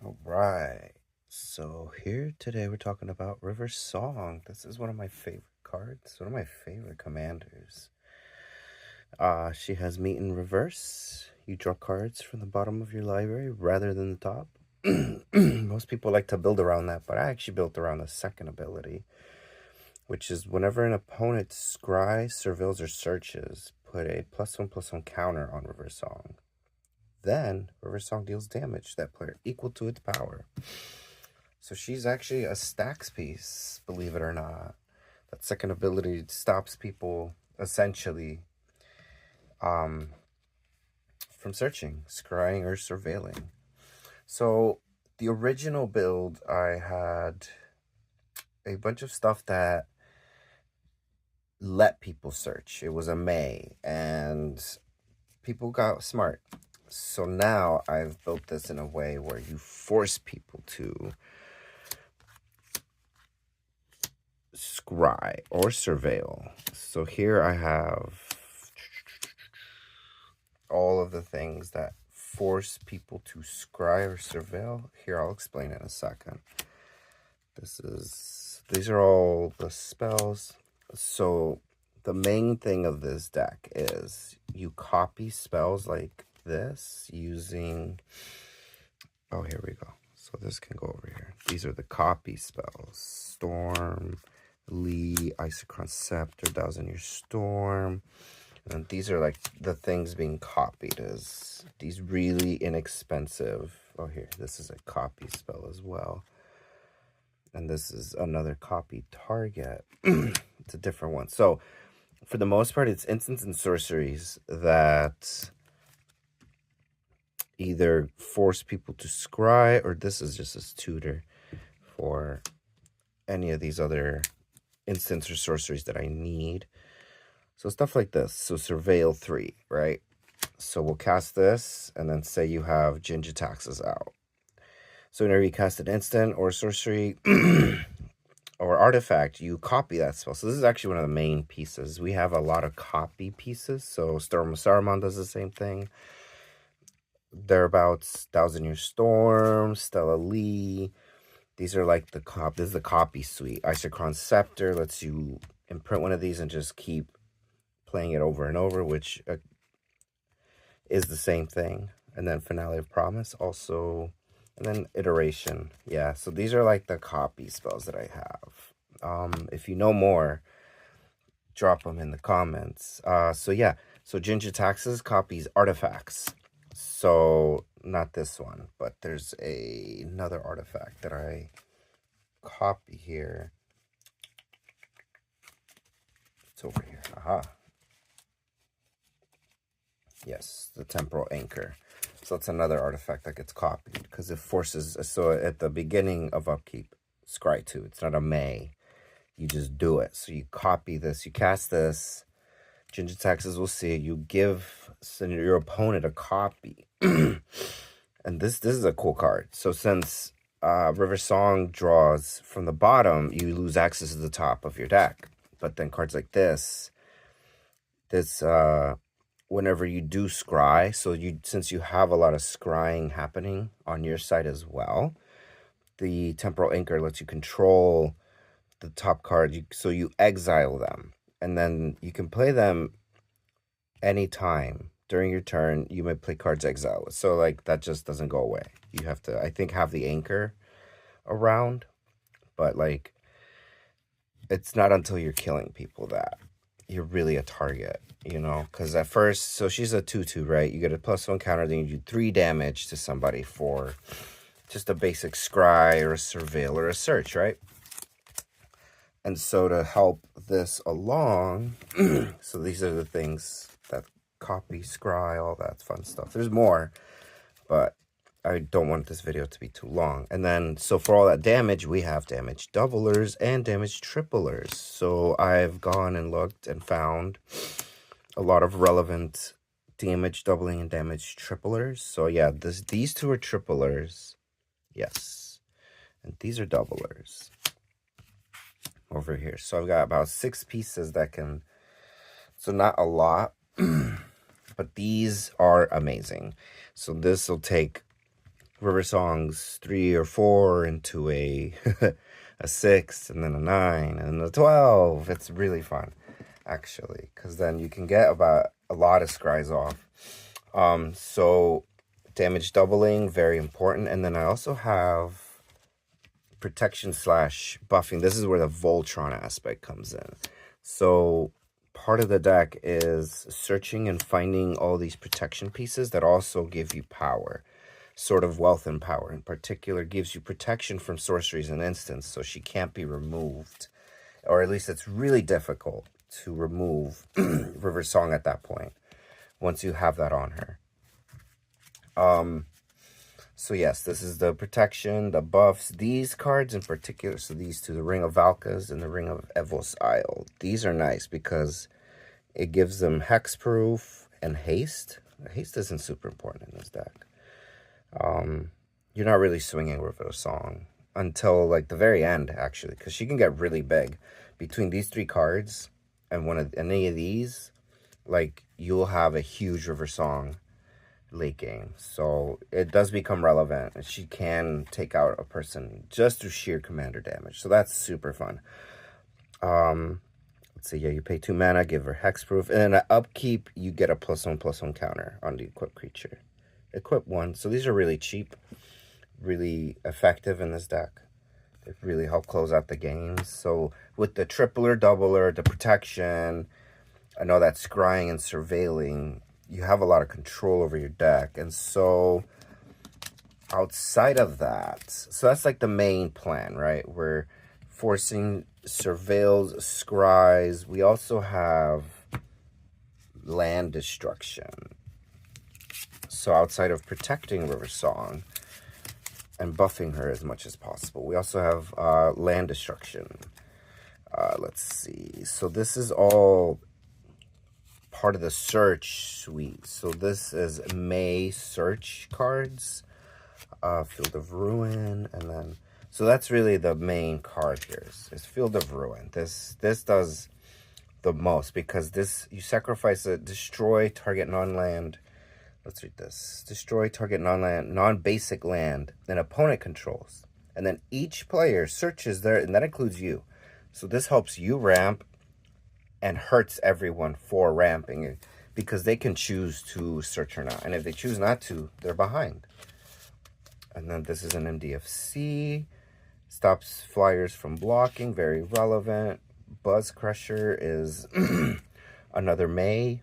All right. So here today we're talking about River Song. This is one of my favorite cards, one of my favorite commanders. She has meat in reverse. You draw cards from the bottom of your library rather than the top. Most people like to build around that, but I actually built around the second ability, which is whenever an opponent scries, surveils, or searches, put a +1/+1 counter on River Song. Then River Song deals damage to that player equal to its power. So she's actually a stacks piece, believe it or not. That second ability stops people essentially from searching, scrying, or surveilling. So the original build, I had a bunch of stuff that let people search. It was a May, and people got smart. So now I've built this in a way where you force people to scry or surveil. So here I have all of the things that force people to scry or surveil. Here, I'll explain in a second. These are all the spells. So the main thing of this deck is you copy spells like this using, oh, here we go. So this can go over here. These are the copy spells. Storm, Lee, Isochron Scepter, Thousand Year Storm. And these are like the things being copied as these really inexpensive. Oh, here, this is a copy spell as well. And this is another copy target. It's a different one. So for the most part, it's instants and sorceries that either force people to scry, or this is just a tutor for any of these other instants or sorceries that I need. So stuff like this. So surveil 3, right? So we'll cast this, and then say you have Ginger Taxes out. So whenever you cast an instant or sorcery or artifact, you copy that spell. So this is actually one of the main pieces. We have a lot of copy pieces. So Storm of Saruman does the same thing. Thereabouts, Thousand Year Storm, Stella Lee. These are like the this is the copy suite. Isochron Scepter lets you imprint one of these and just keep playing it over and over, which is the same thing. And then Finale of Promise also, and then Iteration. Yeah, so these are like the copy spells that I have. If you know more, drop them in the comments. So yeah, so Ginger Taxes copies artifacts. So not this one, but there's another artifact that I copy here. It's over here. Aha. Yes, the Temporal Anchor. So it's another artifact that gets copied because it forces. So at the beginning of upkeep, scry 2. It's not a May. You just do it. So you copy this. You cast this. Ginger Taxes will see it. You give your opponent a copy. And this is a cool card. So since River Song draws from the bottom, you lose access to the top of your deck. But then cards like this, whenever you do scry, so since you have a lot of scrying happening on your side as well, the Temporal Anchor lets you control the top card. So you exile them, and then you can play them anytime during your turn. You may play cards exile. So like that just doesn't go away. You have to, I think, have the anchor around, but like it's not until you're killing people that you're really a target, you know, because at first, so she's a 2/2, right? You get a +1 counter, then you do 3 damage to somebody for just a basic scry or a surveil or a search, right? And so to help this along, so these are the things that copy, scry, all that fun stuff. There's more, but I don't want this video to be too long. And then, so for all that damage, we have damage doublers and damage triplers. So I've gone and looked and found a lot of relevant damage doubling and damage triplers. So yeah, these two are triplers. Yes. And these are doublers over here. So I've got about 6 pieces that can, so not a lot, but these are amazing. So this will take River Songs 3 or 4 into a a 6 and then a 9 and a 12. It's really fun, actually, because then you can get about a lot of scries off. So damage doubling, very important. And then I also have protection slash buffing. This is where the Voltron aspect comes in. So part of the deck is searching and finding all these protection pieces that also give you power. Sort of wealth and power in particular gives you protection from sorceries and instants, so she can't be removed, or at least it's really difficult to remove River Song at that point once you have that on her. So yes, this is the protection, the buffs, these cards in particular. So these two, the Ring of Valkas and the Ring of Evos Isle. These are nice because it gives them hexproof and haste. Haste isn't super important in this deck. You're not really swinging River Song until like the very end, actually, because she can get really big. Between these 3 cards and any of these, like, you'll have a huge River Song late game. So it does become relevant. She can take out a person just through sheer commander damage. So that's super fun. Let's see. Yeah, you pay 2 mana, give her hexproof, and then at upkeep, you get a +1/+1 counter on the equipped creature. Equip 1. So these are really cheap, really effective in this deck. They really help close out the games. So with the tripler, doubler, the protection, I know that scrying and surveilling, you have a lot of control over your deck. And so outside of that, so that's like the main plan, right? We're forcing surveils, scries. We also have land destruction. So outside of protecting River Song and buffing her as much as possible, we also have land destruction. Let's see. So this is all part of the search suite. So this is May search cards, Field of Ruin, and then so that's really the main card here is Field of Ruin. This does the most because this you sacrifice a destroy target non-land. Let's read this. Destroy target non-basic land an opponent controls. And then each player searches there, and that includes you. So this helps you ramp and hurts everyone for ramping because they can choose to search or not. And if they choose not to, they're behind. And then this is an MDFC. Stops flyers from blocking. Very relevant. Buzz Crusher is another May.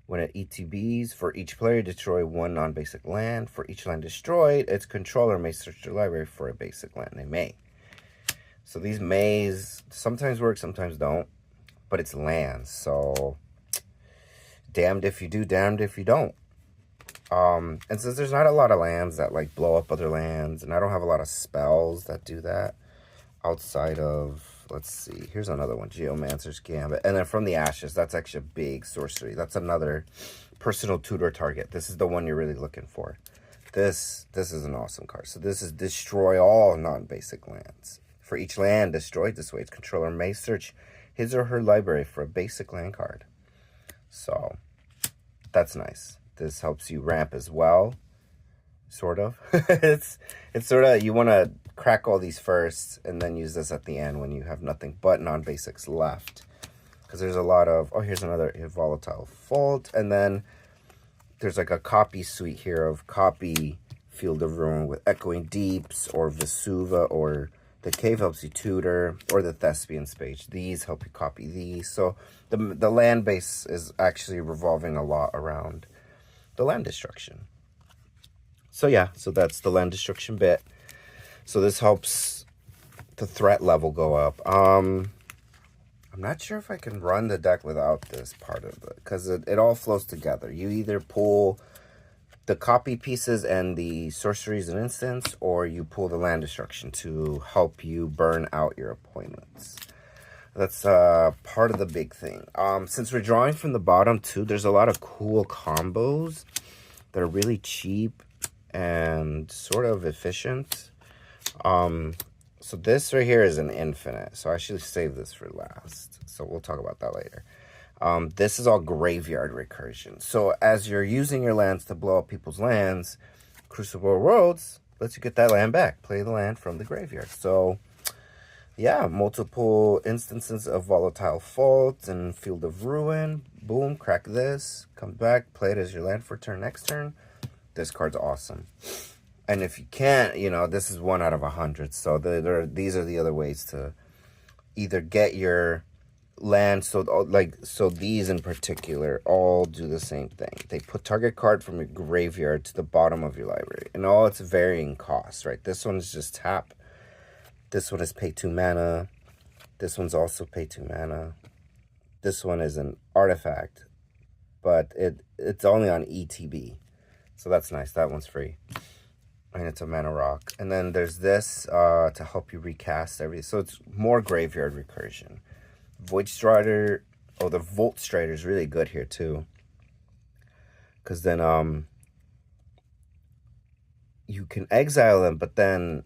When it ETBs, for each player, destroy 1 non-basic land. For each land destroyed, its controller may search their library for a basic land. They may. So these mays sometimes work, sometimes don't. But it's lands, so damned if you do, damned if you don't. And since there's not a lot of lands that like blow up other lands, and I don't have a lot of spells that do that outside of, let's see, here's another one, Geomancer's Gambit. And then From the Ashes, that's actually a big sorcery. That's another personal tutor target. This is the one you're really looking for. This is an awesome card. So this is destroy all non-basic lands. For each land destroyed this way, its controller may search his or her library for a basic land card. So that's nice. This helps you ramp as well, sort of. it's sort of, you want to crack all these first and then use this at the end when you have nothing but non-basics left. Because there's a lot of, oh, here's another Volatile Fault. And then there's like a copy suite here of copy Field of Ruin with Echoing Deeps or Vesuva, or the Cave helps you tutor, or the Thespian Page. These help you copy these. So the land base is actually revolving a lot around the land destruction. So yeah, so that's the land destruction bit. So this helps the threat level go up. I'm not sure if I can run the deck without this part of it, because it all flows together. You either pull the copy pieces and the sorceries and instants, or you pull the land destruction to help you burn out your opponents. That's part of the big thing. Since we're drawing from the bottom too, there's a lot of cool combos that are really cheap and sort of efficient. So this right here is an infinite. So I should save this for last. So we'll talk about that later. This is all graveyard recursion. So as you're using your lands to blow up people's lands, Crucible Worlds lets you get that land back. Play the land from the graveyard. So, yeah, multiple instances of Volatile Fault and Field of Ruin. Boom, crack this. Come back, play it as your land for turn next turn. This card's awesome. And if you can't, you know, this is 1 out of 100. So these are the other ways to either get your land. So these in particular all do the same thing. They put target card from your graveyard to the bottom of your library. And all its varying costs, right? This one is just tap. This one is pay 2 mana. This one's also pay 2 mana. This one is an artifact, but it's only on ETB. So that's nice. That one's free. And it's a mana rock. And then there's this to help you recast everything. So it's more graveyard recursion. Void Strider. Oh, the Volt Strider is really good here too. Because then you can exile them, but then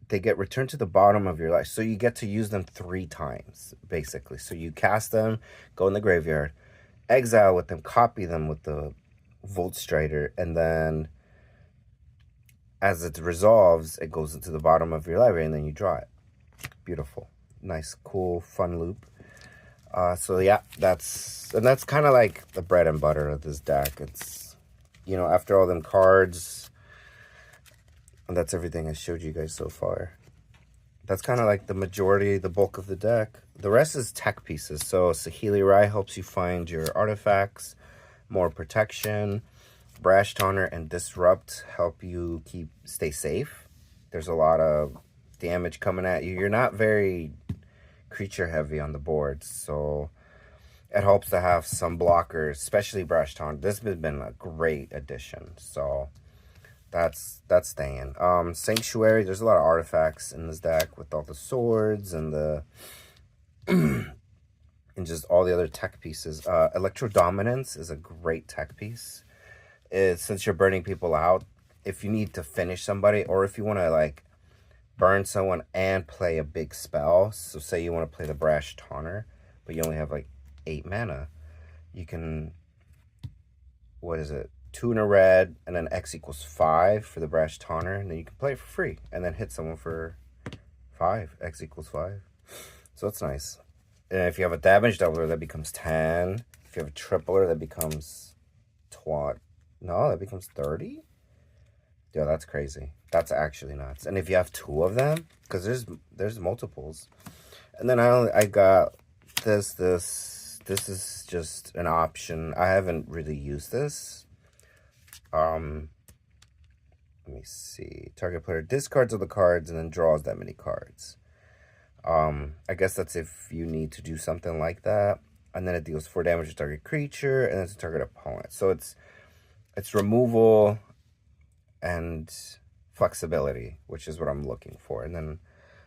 they get returned to the bottom of your life. So you get to use them 3 times, basically. So you cast them, go in the graveyard, exile with them, copy them with the Volt Strider, and then as it resolves, it goes into the bottom of your library, and then you draw it. Beautiful. Nice, cool, fun loop. So yeah, that's kind of like the bread and butter of this deck. It's, you know, after all them cards, and that's everything I showed you guys so far. That's kind of like the majority, the bulk of the deck. The rest is tech pieces. So Saheeli Rai helps you find your artifacts, more protection. Brash Taunter and Disrupt help you stay safe. There's a lot of damage coming at you. You're not very creature heavy on the board, so it helps to have some blockers, especially Brash Taunter. This has been a great addition, so that's staying. Sanctuary, there's a lot of artifacts in this deck with all the swords and the and just all the other tech pieces. Electro Dominance is a great tech piece. Since you're burning people out, if you need to finish somebody, or if you want to like burn someone and play a big spell, so say you want to play the Brash Taunter, but you only have like 8 mana, you can, what is it, 2 in a red, and then X equals 5 for the Brash Taunter, and then you can play it for free, and then hit someone for 5, X equals 5. So that's nice. And if you have a damage doubler, that becomes 10. If you have a tripler, that becomes 20. No, that becomes 30? Yo, that's crazy. That's actually nuts. And if you have 2 of them, because there's multiples. And then I got this. This is just an option. I haven't really used this. Let me see. Target player discards all the cards and then draws that many cards. I guess that's if you need to do something like that. And then it deals 4 damage to target creature and then to target opponent. So it's removal and flexibility, which is what I'm looking for. And then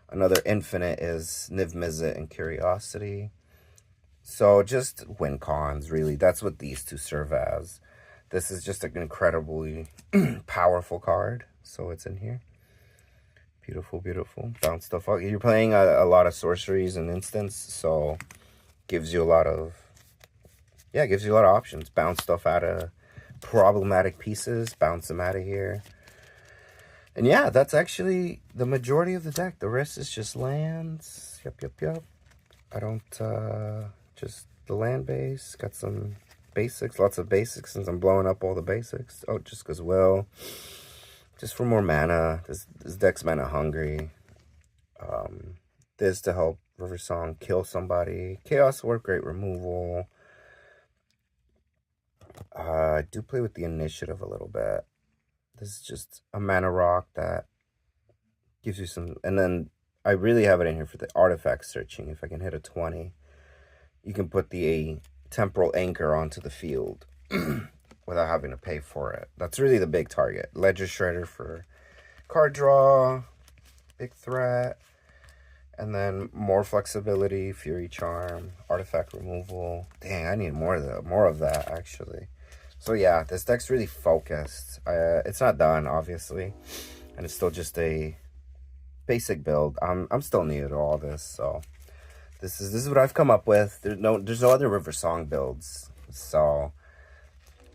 another infinite is Niv Mizzet and Curiosity. So just win cons, really. That's what these 2 serve as. This is just an incredibly powerful card. So it's in here. Beautiful, beautiful. Bounce stuff out. You're playing a lot of sorceries and instants, so gives you a lot of, yeah, gives you a lot of options. Bounce stuff out of problematic pieces, bounce them out of here. And yeah, that's actually the majority of the deck. The rest is just lands. Yep. I don't, just the land base. Got some basics, lots of basics since I'm blowing up all the basics. Oh, just because, well, just for more mana. This deck's mana hungry. This to help River Song kill somebody. Chaos Warp, great removal. I do play with the initiative a little bit. This is just a mana rock that gives you some, and then I really have it in here for the artifact searching. If I can hit a 20, you can put the temporal anchor onto the field without having to pay for it. That's really the big target. Ledger Shredder for card draw, big threat, and then more flexibility, Fury Charm, artifact removal. Dang, I need more of that actually. So yeah, this deck's really focused. It's not done, obviously, and it's still just a basic build. I'm still new to all this, so this is what I've come up with. There's no other River Song builds, so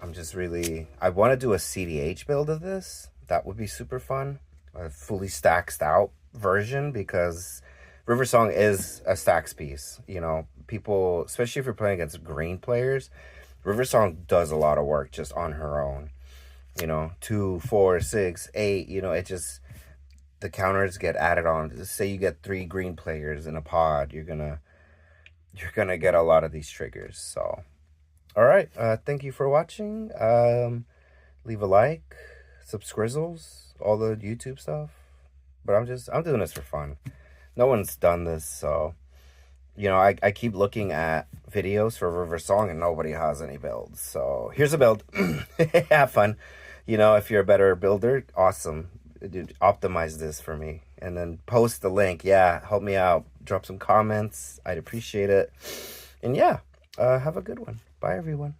I'm just really, I want to do a CDH build of this, That would be super fun. A fully stacked out version, because River Song is a stacks piece. You know, people, especially if you're playing against green players, River Song does a lot of work just on her own. You know, 2, 4, 6, 8. You know, it just, the counters get added on. Say you get 3 green players in a pod, you're gonna get a lot of these triggers. So, all right, thank you for watching. Leave a like, subscrizzles, all the YouTube stuff. But I'm doing this for fun. No one's done this, so you know, I keep looking at videos for River Song and nobody has any builds. So here's a build. Have fun. You know, if you're a better builder, awesome. Dude, optimize this for me and then post the link. Yeah, help me out. Drop some comments. I'd appreciate it. And yeah, have a good one. Bye, everyone.